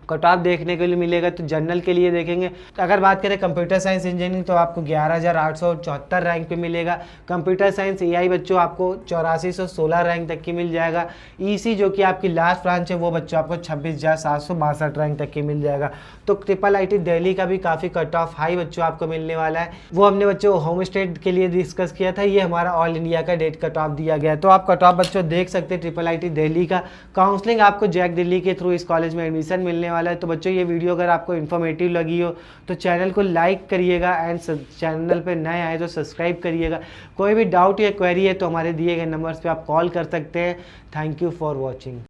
कट ऑफ देखने के लिए मिलेगा। तो जनरल के लिए देखेंगे तो अगर बात करें कंप्यूटर साइंस इंजीनियरिंग तो आपको 11,874 रैंक पे मिलेगा। कंप्यूटर साइंस AI बच्चों आपको 8416 रैंक तक की मिल जाएगा। EC जो कि आपकी लास्ट ब्रांच है वो बच्चों आपको 26,762 रैंक तक की मिल जाएगा। तो IIIT दिल्ली का भी काफ़ी कट ऑफ हाई बच्चों आपको मिलने वाला है। वो हमने बच्चों होम स्टेट के लिए डिस्कस किया था, ये हमारा ऑल इंडिया का डेट कट ऑफ दिया गया। तो आप कट ऑफ बच्चों देख सकते हैं IIIT दिल्ली का। काउंसलिंग आपको जैक दिल्ली के थ्रू इस कॉलेज में एडमिशन मिलने वाला है। तो बच्चों ये वीडियो अगर आपको इन्फॉर्मेटिव लगी हो तो चैनल को लाइक करिएगा, एंड चैनल पे नए आए तो सब्सक्राइब करिएगा। कोई भी डाउट या क्वेरी है तो हमारे दिए गए नंबर्स पे आप कॉल कर सकते हैं। Thank you for watching.